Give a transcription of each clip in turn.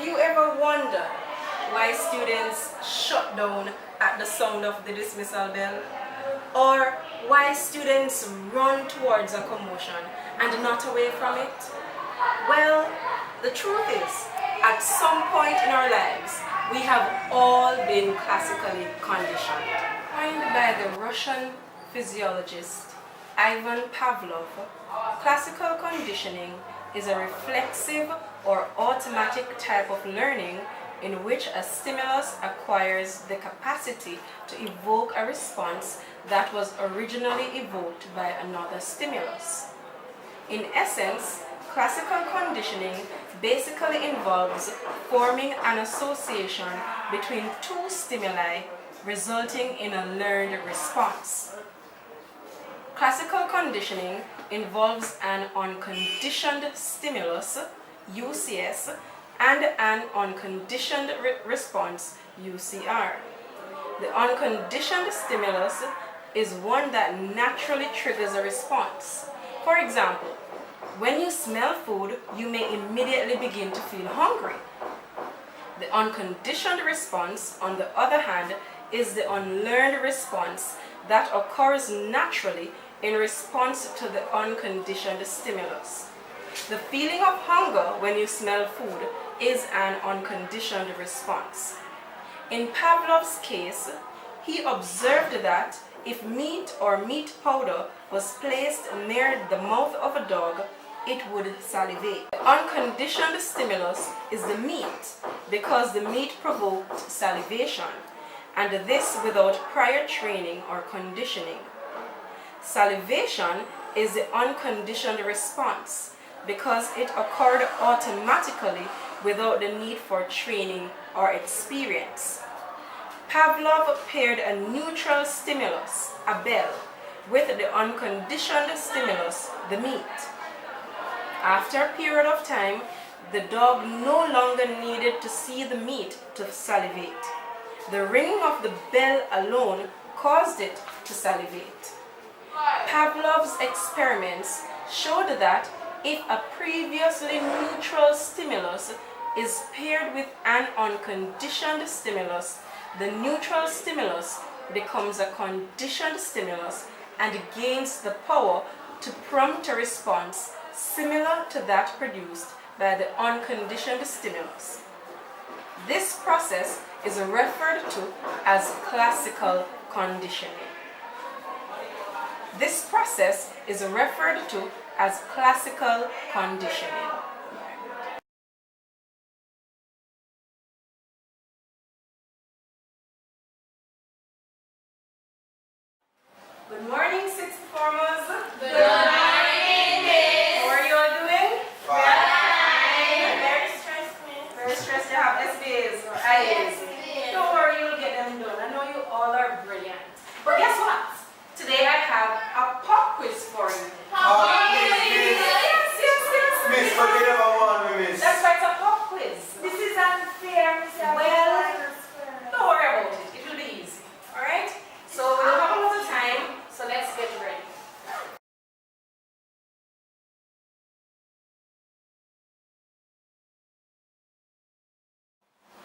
Have you ever wondered why students shut down at the sound of the dismissal bell? Or why students run towards a commotion and not away from it? Well, the truth is, at some point in our lives, we have all been classically conditioned. Coined by the Russian physiologist Ivan Pavlov, classical conditioning is a reflexive or automatic type of learning in which a stimulus acquires the capacity to evoke a response that was originally evoked by another stimulus. In essence, classical conditioning basically involves forming an association between two stimuli resulting in a learned response. Classical conditioning involves an unconditioned stimulus, UCS, and an unconditioned response, UCR. The unconditioned stimulus is one that naturally triggers a response. For example, when you smell food, you may immediately begin to feel hungry. The unconditioned response, on the other hand, is the unlearned response that occurs naturally in response to the unconditioned stimulus. The feeling of hunger when you smell food is an unconditioned response. In Pavlov's case, he observed that if meat or meat powder was placed near the mouth of a dog, it would salivate. The unconditioned stimulus is the meat because the meat provoked salivation, and this without prior training or conditioning. Salivation is the unconditioned response because it occurred automatically without the need for training or experience. Pavlov paired a neutral stimulus, a bell, with the unconditioned stimulus, the meat. After a period of time, the dog no longer needed to see the meat to salivate. The ringing of the bell alone caused it to salivate. Pavlov's experiments showed that if a previously neutral stimulus is paired with an unconditioned stimulus, the neutral stimulus becomes a conditioned stimulus and gains the power to prompt a response similar to that produced by the unconditioned stimulus. This process is referred to as classical conditioning. This process is referred to as classical conditioning. Good morning, sixth formers. Good morning, Miss. How are you all doing? Fine. Very stressed, Miss. Very stressed. You have SBAs or IAs. Don't worry, you'll get them done. I know you all are brilliant. But guess what? Today I have a pop quiz for you. Pop Yes. Miss, but you never want me, miss. That's right, it's a pop quiz. This is unfair, Miss. Well, don't worry about it. It will be easy. Alright? So we don't have a lot of time, so let's get ready.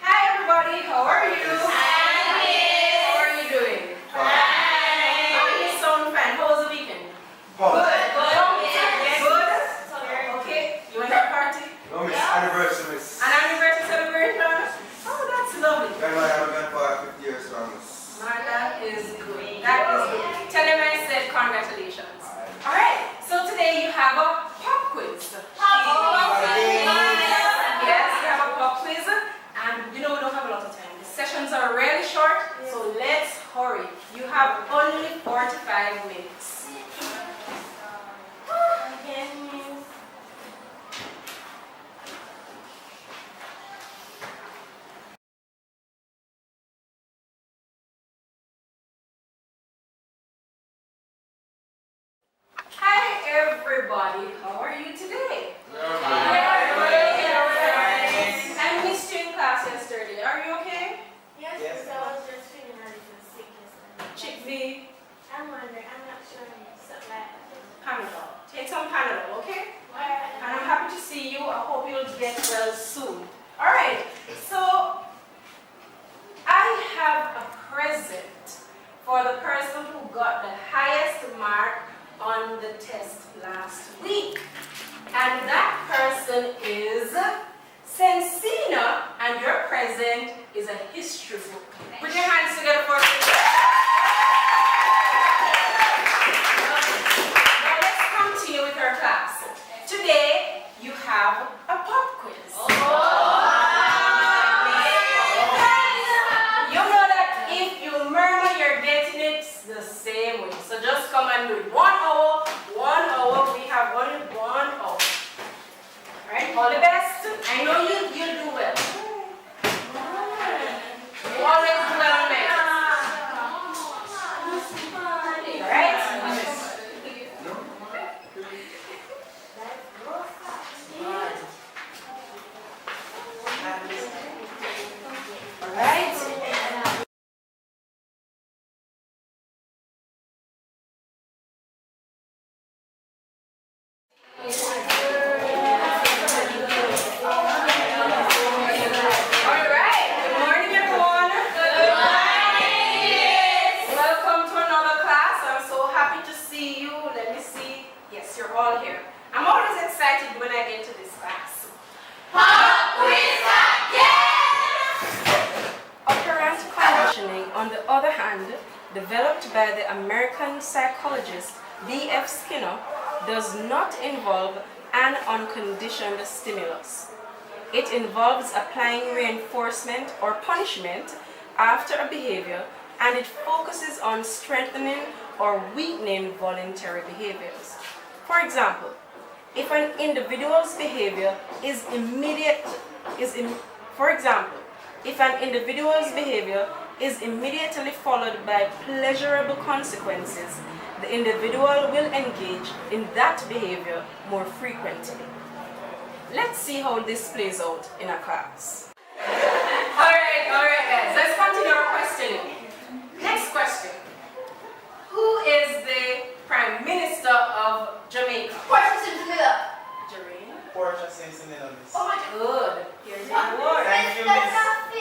Hi everybody, how are you? Hi, Miss. How are you doing? Fine. You sound fine. How was the weekend? Pop. Good. Yes. Good? Okay. You went to a party? No, miss. Anniversary, miss. An anniversary celebration? Oh, that's lovely. Then I have been for 50 years now, miss. Man, that is good. That is good. Tell him I said congratulations. Alright, so today you have a pop quiz. Yes, you have a pop quiz. And you know we don't have a lot of time. The sessions are really short, so let's hurry. You have only 45 minutes. Hi everybody, how are you today? I missed you in class yesterday. Are you okay? Yes, Yes. I was just feeling a little sick yesterday. Chick V, I'm wondering, I'm not sure, something like that. Panadol. Take some Panadol, okay? Alright. And I'm happy to see you. I hope you'll get well soon. Alright, test last week. And that person is Sensina, and your present is a history book. Put your hands together for it. Now let's continue with our class. Today you have a pop quiz. You know that if you murmur, you're getting it the same way. So just come and do it. 1 hour, 1 hour. We have only 1 hour. Alright, all the best. I know you'll do well. You always do well on math. Alright? Alright? Alright, good morning everyone. Good morning. Welcome to another class. I'm so happy to see you. Let me see. Yes, you're all here. I'm always excited when I get to this class. Operant conditioning, on the other hand, developed by the American psychologist B.F. Skinner, does not involve an unconditioned stimulus. It involves applying reinforcement or punishment after a behavior, and it focuses on strengthening or weakening voluntary behaviors. For example, if an individual's behavior is immediately followed by pleasurable consequences, the individual will engage in that behavior more frequently. Let's see how this plays out in a class. Alright guys, let's continue our questioning. Next question. Who is the Prime Minister of Jamaica? Jareen. Portia Simpson in on this. Oh my god. Here's your award. Thank you, Miss. He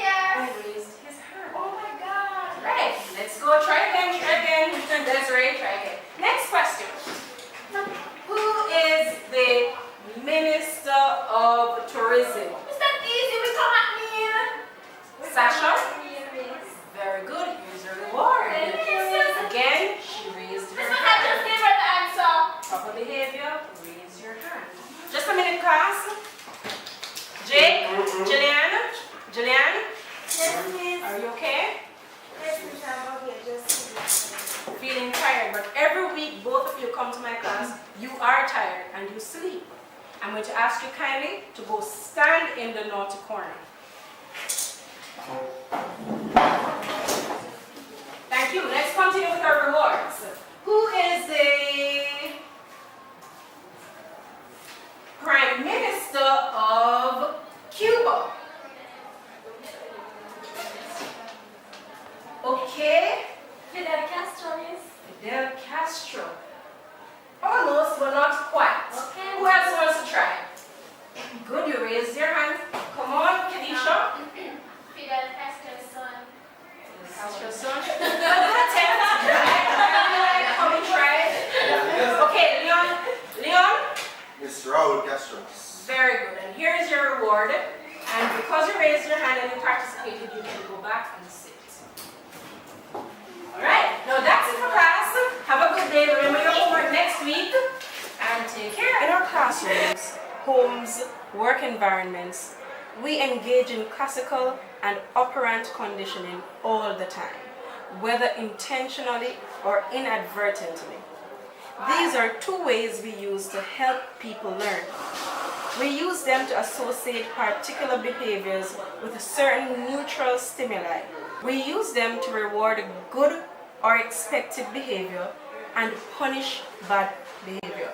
raised his hand. Oh my god. Right. Let's go. Try again. Desiree, try again. Next question. Who is the Minister of Tourism? Sasha? Very good. Here's your reward. Again, she raised her hand. Proper behavior, raise your hand. Just a minute, class. Jake, Jillian? Are you okay? Feeling tired, but every week both of you come to my class, you are tired and you sleep. I'm going to ask you kindly to go stand in the naughty corner. Thank you. Let's continue with our rewards. Who is the Prime Minister of Cuba? Okay. Fidel Castro. Almost, but not quite. Okay. Who else wants to try? Good, you raised your hand. Come on, Kenisha. Castro's son. Good attempt. Come and try it. Okay, Leon. Mr. Raul Castro. Very good. And here's your reward. And because you raised your hand and you participated, you can go back and sit. Alright, now that's it for class. Have a good day. Remember your homework next week. And take care. In our classrooms, homes, work environments, we engage in classical and operant conditioning all the time, whether intentionally or inadvertently. These are two ways we use to help people learn. We use them to associate particular behaviors with a certain neutral stimuli. We use them to reward good or expected behavior and punish bad behavior.